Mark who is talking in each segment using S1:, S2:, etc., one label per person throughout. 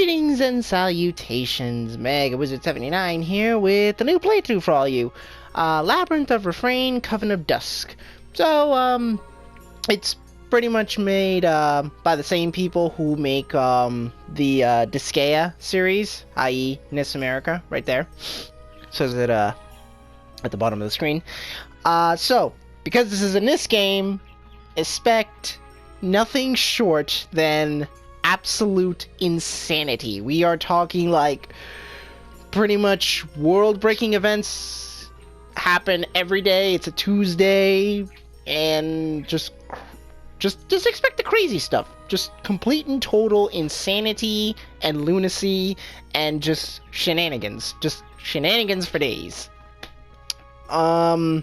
S1: Greetings and salutations, Mega Wizard 79 here with a new playthrough for all you. Labyrinth of Refrain, Coven of Dusk. So, it's pretty much made by the same people who make the Disgaea series, i.e. NIS America, right there. Says it at the bottom of the screen. So, because this is a NIS game, expect nothing short than absolute insanity. We are talking like pretty much world-breaking events happen every day. It's a Tuesday, and just expect the crazy stuff. Just complete and total insanity and lunacy and just shenanigans. Just shenanigans for days. Oh,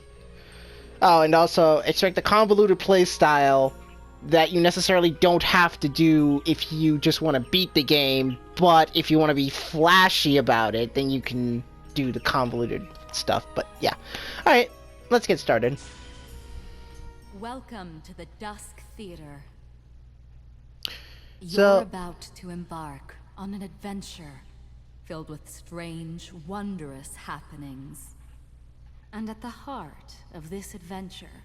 S1: and also expect the convoluted play style that you necessarily don't have to do if you just want to beat the game, but if you want to be flashy about it, then you can do the convoluted stuff. But yeah. Alright, let's get started.
S2: Welcome to the Dusk Theater.
S1: So-
S2: You're about to embark on an adventure filled with strange, wondrous happenings. And at the heart of this adventure,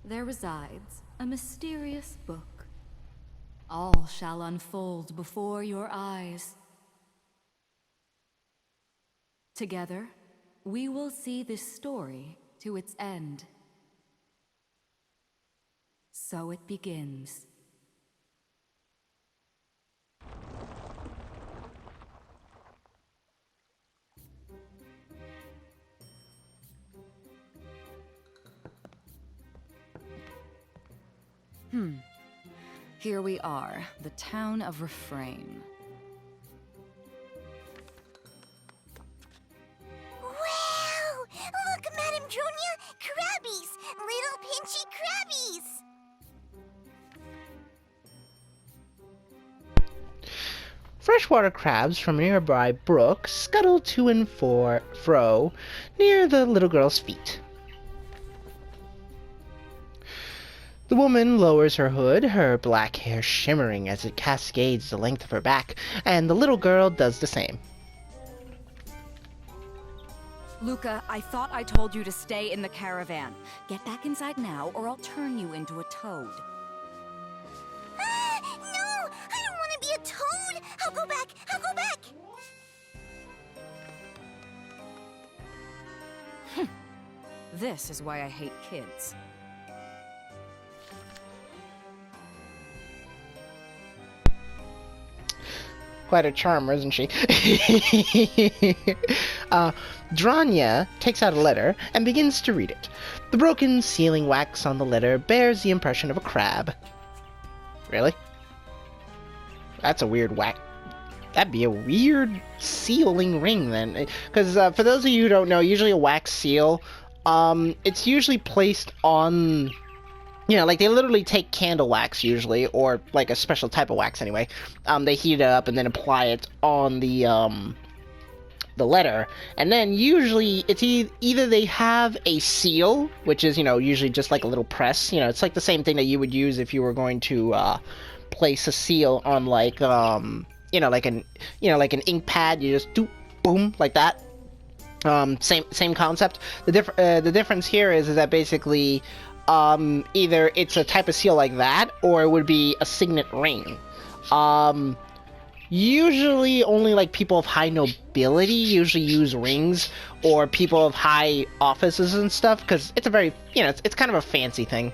S2: there resides a mysterious book. All shall unfold before your eyes. Together, we will see this story to its end. So it begins. Here we are, the town of Refrain.
S3: Wow! Look, Madame Dronia! Crabbies! Little pinchy crabbies!
S1: Freshwater crabs from a nearby brook scuttle to and fro near the little girl's feet. The woman lowers her hood, her black hair shimmering as it cascades the length of her back, and the little girl does the same.
S4: Luca, I thought I told you to stay in the caravan. Get back inside now, or I'll turn you into a toad.
S3: Ah! No! I don't want to be a toad! I'll go back! I'll go back!
S4: This is why I hate kids.
S1: Quite a charmer, isn't she? Dranya takes out a letter and begins to read it. The broken sealing wax on the letter bears the impression of a crab. Really? That's a weird wax. That'd be a weird sealing ring then. Because for those of you who don't know, usually a wax seal, it's usually placed on... You know, like, they literally take candle wax, usually, or, like, a special type of wax, anyway. They heat it up and then apply it on the letter. And then, usually, it's either they have a seal, which is, you know, usually just like a little press. You know, it's like the same thing that you would use if you were going to, place a seal on, like, like an ink pad. You just do, boom, like that. Same concept. The difference here is that basically... either it's a type of seal like that, or it would be a signet ring. Usually only, like, people of high nobility usually use rings, or people of high offices and stuff, because it's a very, it's kind of a fancy thing.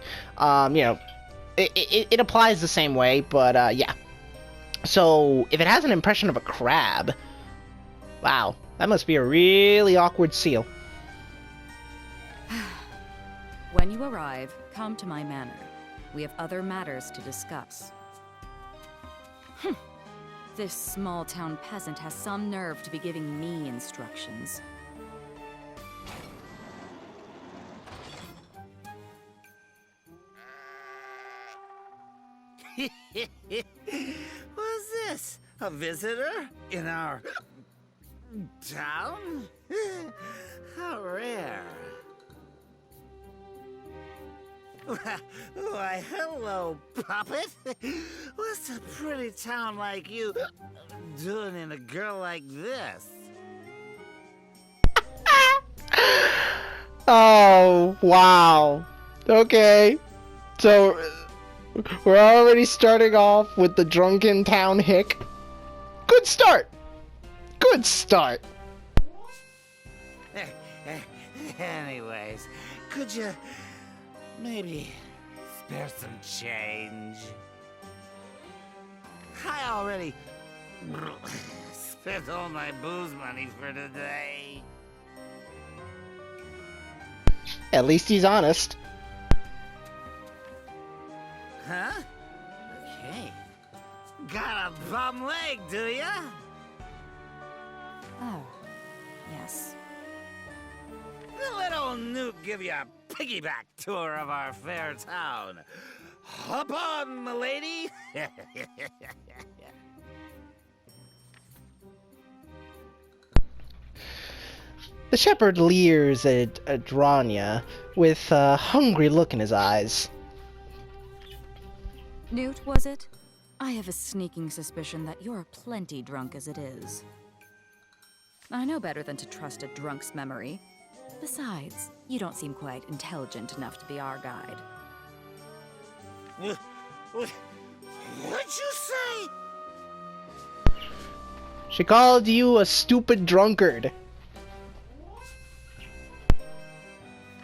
S1: It applies the same way, but, yeah. So, if it has an impression of a crab, wow, that must be a really awkward seal.
S4: When you arrive, come to my manor. We have other matters to discuss. This small-town peasant has some nerve to be giving me instructions.
S5: What's this? A visitor in our town? How rare. Why, hello, puppet. What's a pretty town like you doing in a girl like this?
S1: Oh, wow. Okay. So, we're already starting off with the drunken town hick. Good start. Good start.
S5: Anyways, could you maybe spare some change? I already spent all my booze money for today.
S1: At least he's honest.
S5: Huh? Okay. Got a bum leg, do ya?
S4: Oh, yes.
S5: Let old Newt give you a piggyback tour of our fair town. Hop on, m'lady.
S1: The shepherd leers at Dranya with a hungry look in his eyes.
S4: Newt, was it? I have a sneaking suspicion that you're plenty drunk as it is. I know better than to trust a drunk's memory. Besides, you don't seem quite intelligent enough to be our guide.
S5: What'd you say?
S1: She called you a stupid drunkard.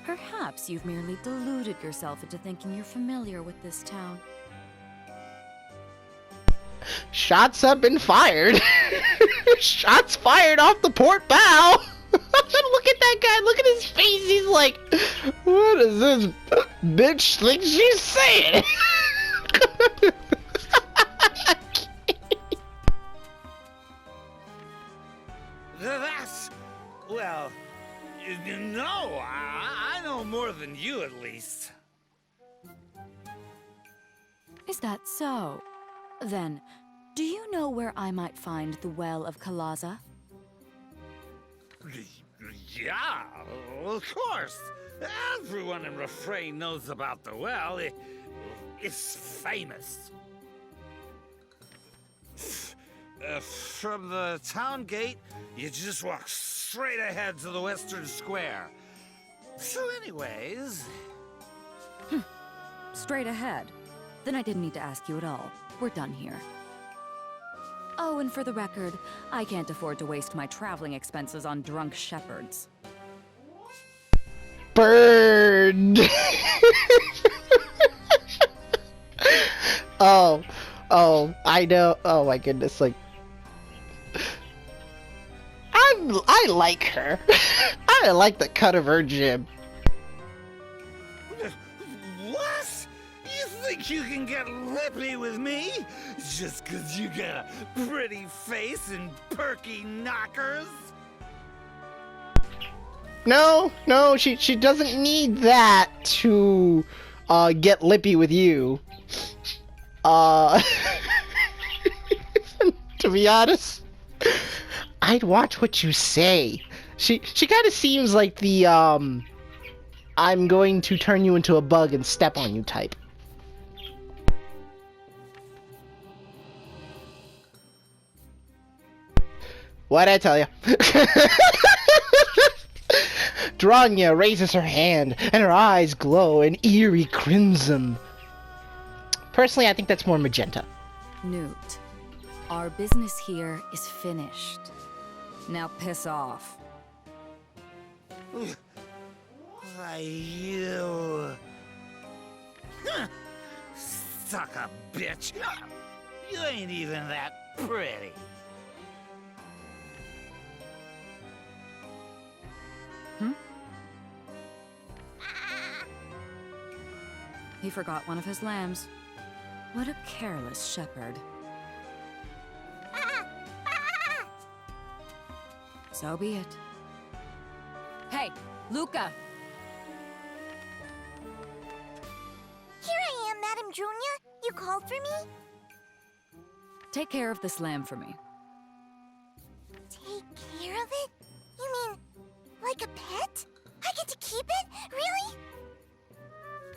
S4: Perhaps you've merely deluded yourself into thinking you're familiar with this town.
S1: Shots have been fired. Shots fired off the port bow. Look at that guy. Look at his face. He's like, what is this bitch think she's saying?
S5: That's... well... no, I know more than you, at least.
S4: Is that so? Then, do you know where I might find the Well of Kalaza?
S5: Yeah, of course. Everyone in Refrain knows about the well. It's famous. From the town gate, you just walk straight ahead to the western square. So anyways...
S4: Straight ahead. Then I didn't need to ask you at all. We're done here. Oh, and for the record, I can't afford to waste my traveling expenses on drunk shepherds.
S1: Bird. Oh, I know. Oh my goodness, like I like her. I like the cut of her jib.
S5: What? You think you can get lippy with me? Just 'cause you got a pretty face and perky knockers?
S1: No, she doesn't need that to get lippy with you. To be honest, I'd watch what you say. She kind of seems like the I'm going to turn you into a bug and step on you type. What'd I tell you? Dranya raises her hand, and her eyes glow an eerie crimson. Personally, I think that's more magenta.
S4: Newt, our business here is finished. Now piss off.
S5: Why, you... Huh. Suck a bitch. You ain't even that pretty.
S4: He forgot one of his lambs. What a careless shepherd. So be it. Hey, Luca!
S3: Here I am, Madam Junia. You called for me?
S4: Take care of this lamb for me.
S3: Take care of it? You mean, like a pet? I get to keep it? Really?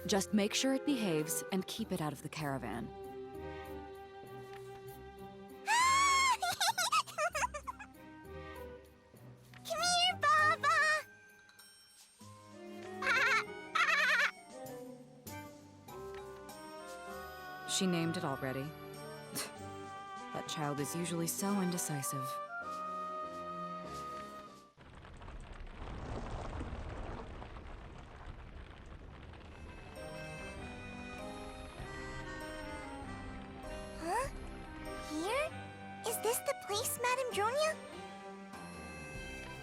S4: Just make sure it behaves and keep it out of the caravan.
S3: Come here, Baba!
S4: She named it already. That child is usually so indecisive.
S3: Huh? Here? Is this the place, Madame Dronia?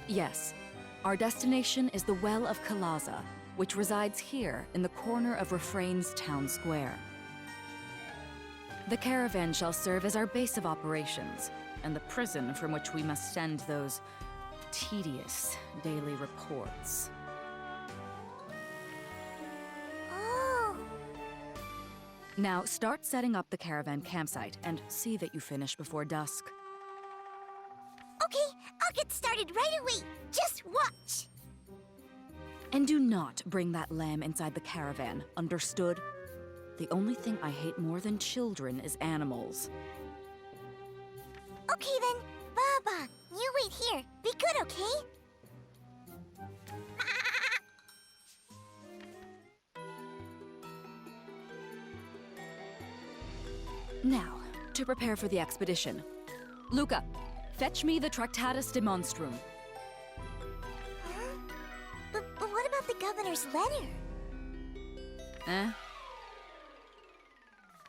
S4: Yes. Our destination is the Well of Kalaza, which resides here in the corner of Refrain's town square. The caravan shall serve as our base of operations, and the prison from which we must send those tedious daily reports.
S3: Oh,
S4: Now, start setting up the caravan campsite, and see that you finish before dusk.
S3: okay, I'll get started right away. Just watch.
S4: And do not bring that lamb inside the caravan, understood? The only thing I hate more than children is animals.
S3: Okay then, Baba, you wait here. Be good, okay?
S4: Now, to prepare for the expedition. Luca, fetch me the Tractatus de Monstrum.
S3: Huh? But what about the governor's letter?
S4: Eh?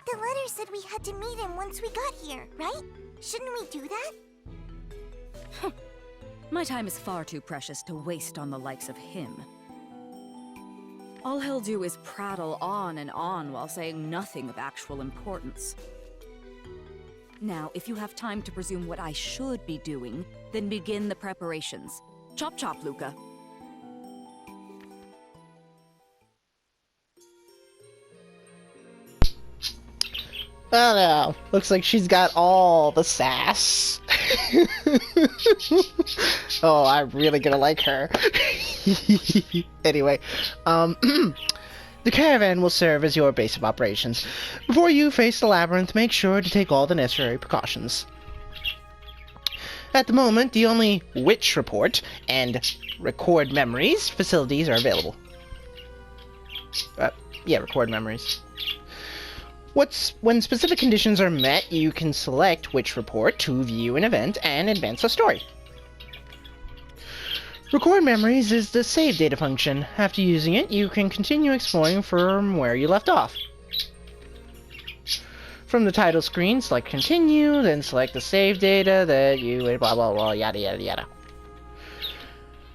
S3: The letter said we had to meet him once we got here, right? Shouldn't we do that?
S4: My time is far too precious to waste on the likes of him. All he'll do is prattle on and on while saying nothing of actual importance. Now, if you have time to presume what I should be doing, then begin the preparations. Chop chop, Luca.
S1: Oh no, looks like she's got all the sass. Oh, I'm really gonna like her. Anyway, the caravan will serve as your base of operations. Before you face the labyrinth, make sure to take all the necessary precautions. At the moment, the only witch report and record memories facilities are available. Yeah, record memories. When specific conditions are met, you can select which report to view an event and advance a story. Record memories is the save data function. After using it, you can continue exploring from where you left off. From the title screen, select continue, then select the save data that you blah blah blah yada yada yada.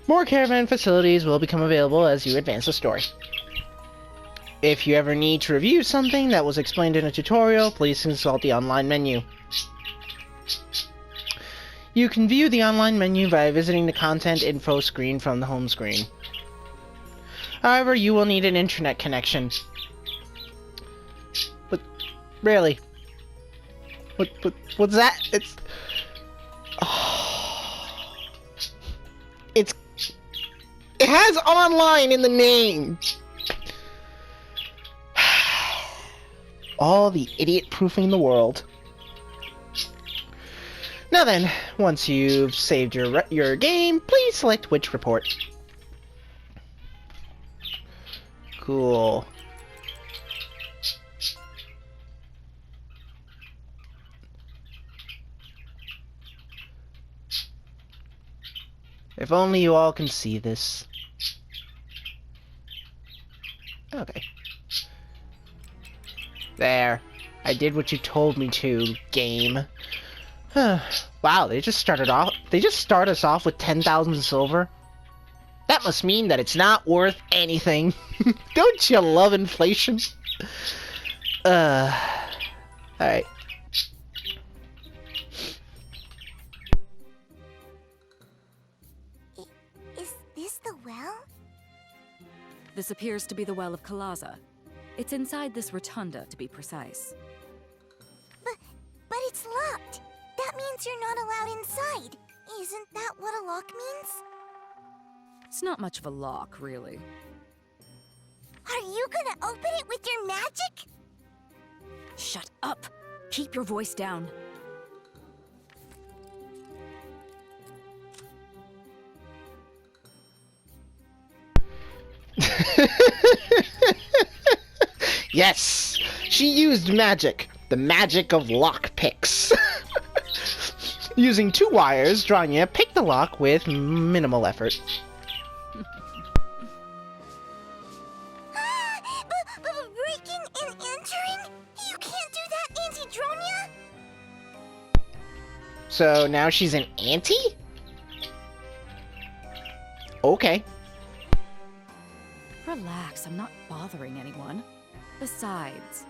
S1: More caravan facilities will become available as you advance the story. If you ever need to review something that was explained in a tutorial, please consult the online menu. You can view the online menu by visiting the content info screen from the home screen. However, you will need an internet connection. But, really? What's that? It's... Oh, it has online in the name! All the idiot-proofing in the world. Now then, once you've saved your game, please select which report. Cool. If only you all can see this. Okay. There. I did what you told me to, game. Wow, they just start us off with 10,000 silver? That must mean that it's not worth anything. Don't you love inflation? Alright.
S3: Is this the well?
S4: This appears to be the Well of Kalaza. It's inside this rotunda, to be precise.
S3: But it's locked. That means you're not allowed inside. Isn't that what a lock means?
S4: It's not much of a lock, really.
S3: Are you gonna open it with your magic?
S4: Shut up! Keep your voice down.
S1: Yes! She used magic. The magic of lockpicks. Using 2 wires, Dranya picked the lock with minimal effort.
S3: Breaking and entering? You can't do that, Auntie Dronia!
S1: So now she's an auntie? Okay.
S4: Relax, I'm not bothering anyone. Besides...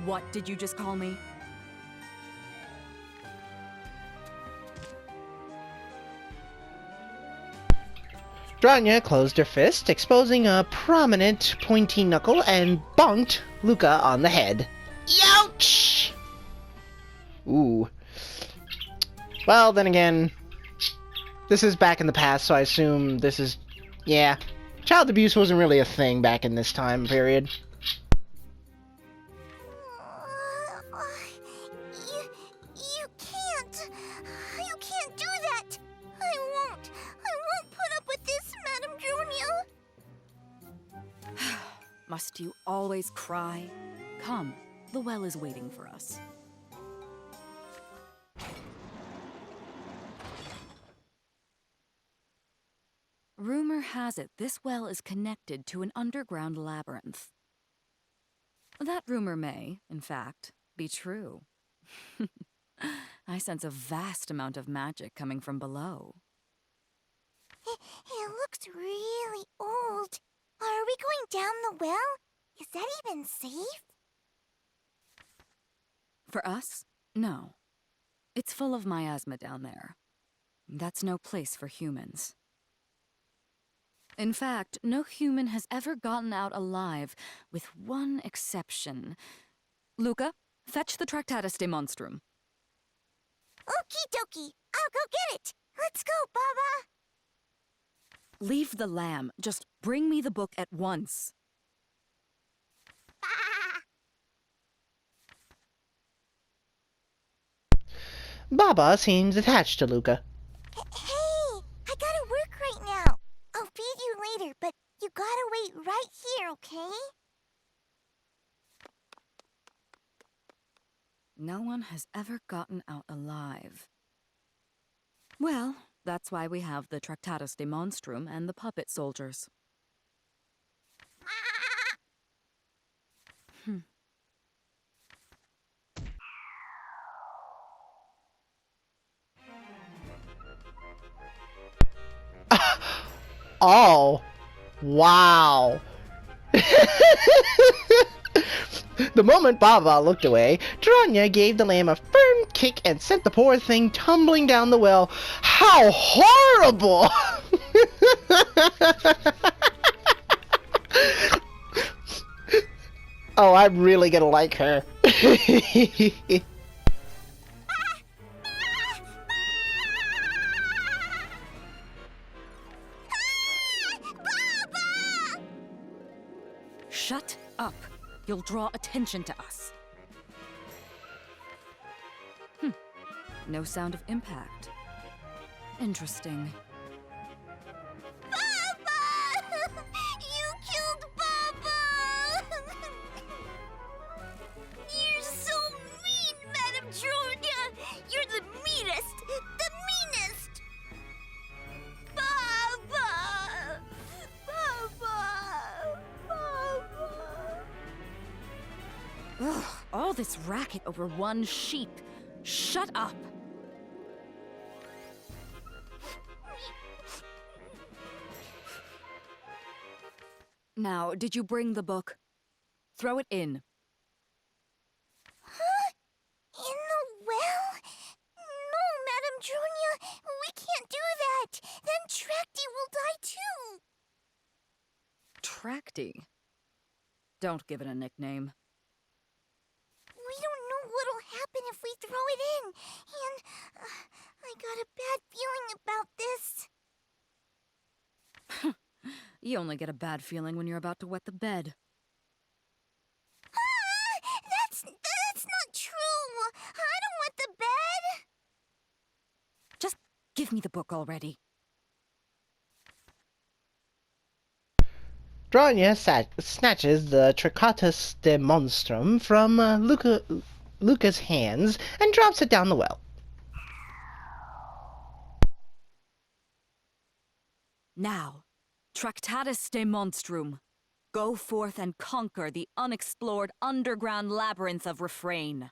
S4: What did you just call me?
S1: Dranya closed her fist, exposing a prominent pointy knuckle, and bonked Luca on the head. Youch! Ooh. Well, then again, this is back in the past, so I assume this is... yeah. Child abuse wasn't really a thing back in this time period.
S3: You can't. You can't do that. I won't. I won't put up with this, Madame Dronia.
S4: Must you always cry? Come, the well is waiting for us. Rumor has it this well is connected to an underground labyrinth. That rumor may, in fact, be true. I sense a vast amount of magic coming from below.
S3: It looks really old. Are we going down the well? Is that even safe?
S4: For us? No. It's full of miasma down there. That's no place for humans. In fact, no human has ever gotten out alive, with one exception. Luca, fetch the Tractatus de Monstrum.
S3: Okie dokie. I'll go get it. Let's go, Baba.
S4: Leave the lamb. Just bring me the book at once.
S1: Baba seems attached to Luca.
S3: Hey, I gotta work right now. I'll feed you later, but you gotta wait right here, okay?
S4: No one has ever gotten out alive. Well, that's why we have the Tractatus de Monstrum and the puppet soldiers.
S1: Oh. Wow. The moment Baba looked away, Dranya gave the lamb a firm kick and sent the poor thing tumbling down the well. How horrible! Oh, I'm really gonna like her.
S4: Shut up. You'll draw attention to us. No sound of impact. Interesting.
S3: Baba! You killed Baba! You're so mean, Madame Dronia! You're the meanest! The meanest! Baba! Baba! Baba!
S4: Ugh, all this racket over one sheep. Shut up. Now, did you bring the book? Throw it in.
S3: Huh? In the well? No, Madame Dronia, we can't do that. Then Tracty will die too.
S4: Tracty? Don't give it a nickname.
S3: We don't know what'll happen if we throw it in. And I got a bad feeling about this.
S4: You only get a bad feeling when you're about to wet the bed.
S3: That's not true. I don't want the bed.
S4: Just give me the book already.
S1: Dronya snatches the Tricatus de Monstrum from Luca's hands and drops it down the well.
S4: Now, Tractatus de Monstrum, go forth and conquer the unexplored underground labyrinth of Refrain.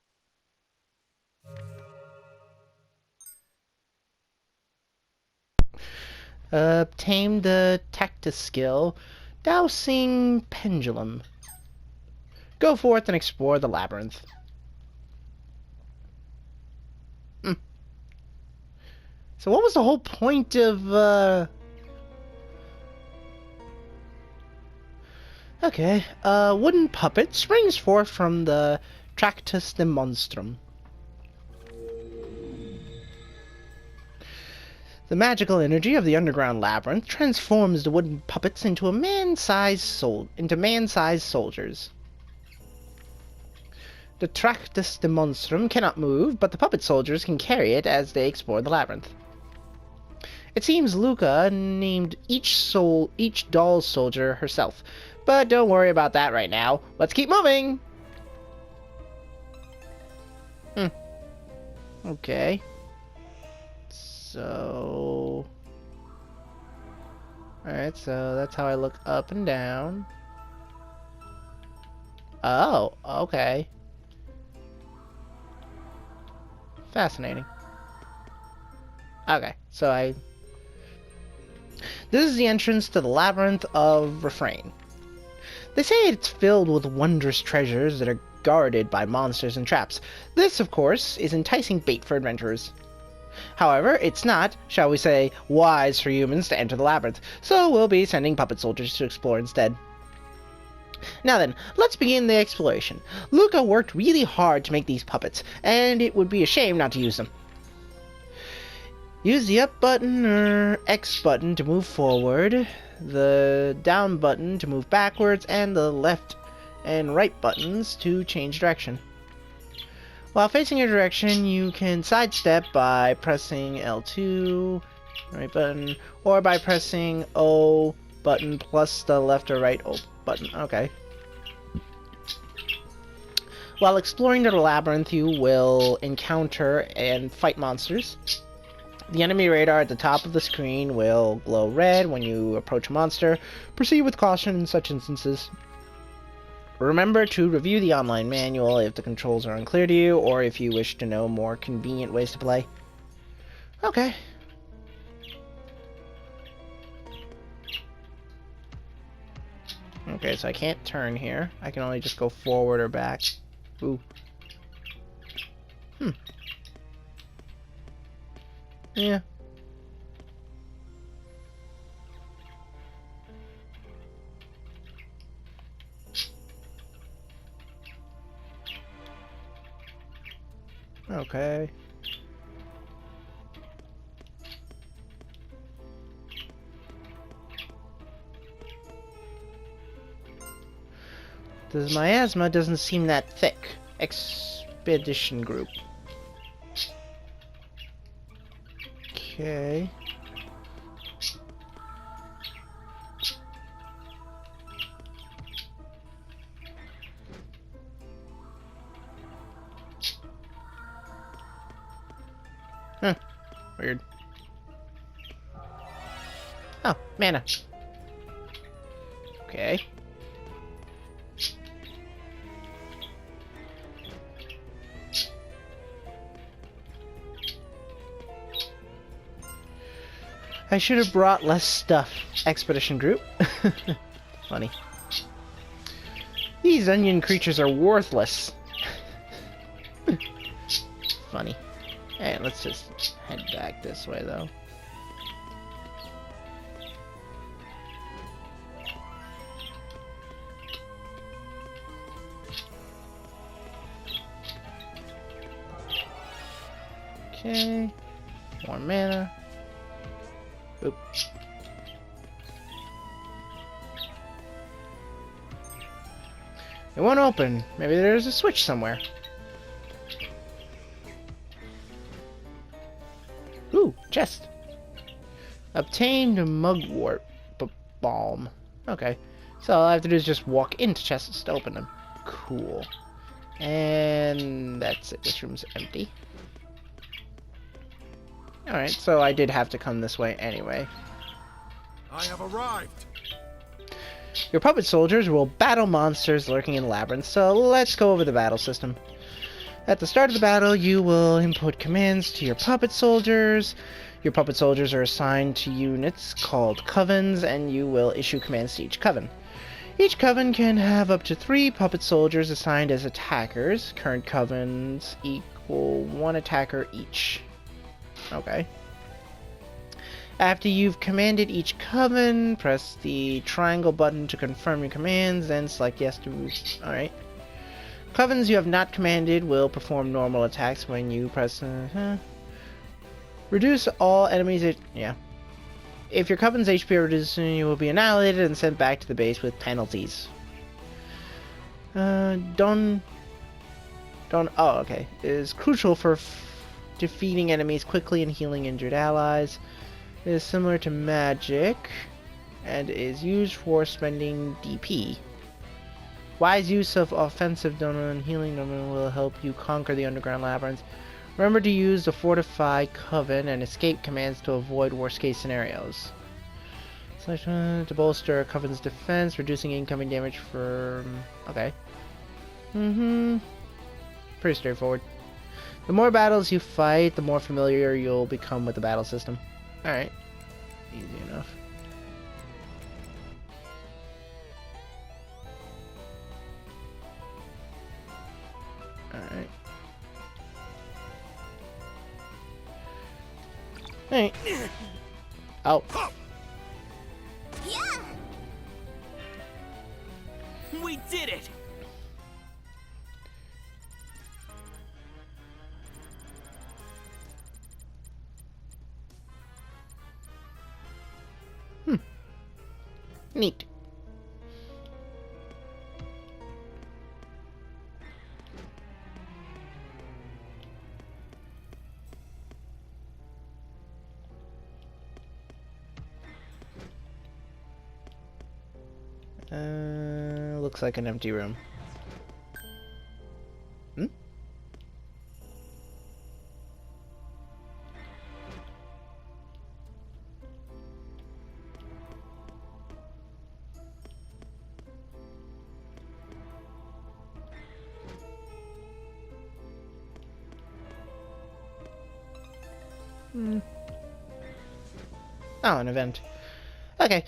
S1: Obtain the Tactus skill, Dowsing Pendulum. Go forth and explore the labyrinth. So what was the whole point of, Okay, a wooden puppet springs forth from the Tractus de Monstrum. The magical energy of the underground labyrinth transforms the wooden puppets into man-sized soldiers. The Tractus de Monstrum cannot move, but the puppet soldiers can carry it as they explore the labyrinth. It seems Luca named each doll soldier herself, but don't worry about that right now. Let's keep moving! Okay. So... Alright, so that's how I look up and down. Oh, okay. Fascinating. Okay, so This is the entrance to the Labyrinth of Refrain. They say it's filled with wondrous treasures that are guarded by monsters and traps. This, of course, is enticing bait for adventurers. However, it's not, shall we say, wise for humans to enter the labyrinth, so we'll be sending puppet soldiers to explore instead. Now then, let's begin the exploration. Luca worked really hard to make these puppets, and it would be a shame not to use them. Use the up button or X button to move forward, the down button to move backwards, and the left and right buttons to change direction. While facing a direction, you can sidestep by pressing L2, right button, or by pressing O button plus the left or right O button. Okay. While exploring the labyrinth, you will encounter and fight monsters. The enemy radar at the top of the screen will glow red when you approach a monster. Proceed with caution in such instances. Remember to review the online manual if the controls are unclear to you, or if you wish to know more convenient ways to play. Okay. Okay, so I can't turn here. I can only just go forward or back. Ooh. Yeah. Okay. This miasma doesn't seem that thick. Expedition group. Okay. Huh. Weird. Oh, mana. Okay. I should have brought less stuff. Expedition group. Funny. These onion creatures are worthless. Funny. Hey, let's just head back this way, though. Okay. More mana. Oop. It won't open. Maybe there's a switch somewhere. Ooh, chest. Obtained mugwort balm. Okay. So all I have to do is just walk into chests to open them. Cool. And that's it. This room's empty. Alright, so I did have to come this way anyway.
S6: I have arrived.
S1: Your puppet soldiers will battle monsters lurking in labyrinths, so let's go over the battle system. At the start of the battle, you will input commands to your puppet soldiers. Your puppet soldiers are assigned to units called covens, and you will issue commands to each coven. Each coven can have up to 3 puppet soldiers assigned as attackers. Current covens equal 1 attacker each. Okay. After you've commanded each coven, press the triangle button to confirm your commands, then select yes to move. Alright. Covens you have not commanded will perform normal attacks when you press... Reduce all enemies... Yeah. If your coven's HP are reduced, you will be annihilated and sent back to the base with penalties. Oh, okay. It is crucial for defeating enemies quickly and healing injured allies. It is similar to magic and is used for spending DP. Wise use of offensive donut and healing donut will help you conquer the underground labyrinth. Remember to use the Fortify, Coven, and Escape commands to avoid worst-case scenarios. Selection to bolster a Coven's defense, reducing incoming damage from... Okay. Pretty straightforward. The more battles you fight, the more familiar you'll become with the battle system. Alright. Easy enough. Alright. Hey. Oh.
S3: Yeah!
S5: We did it!
S1: Neat. Looks like an empty room. Hmm? Oh, an event. Okay.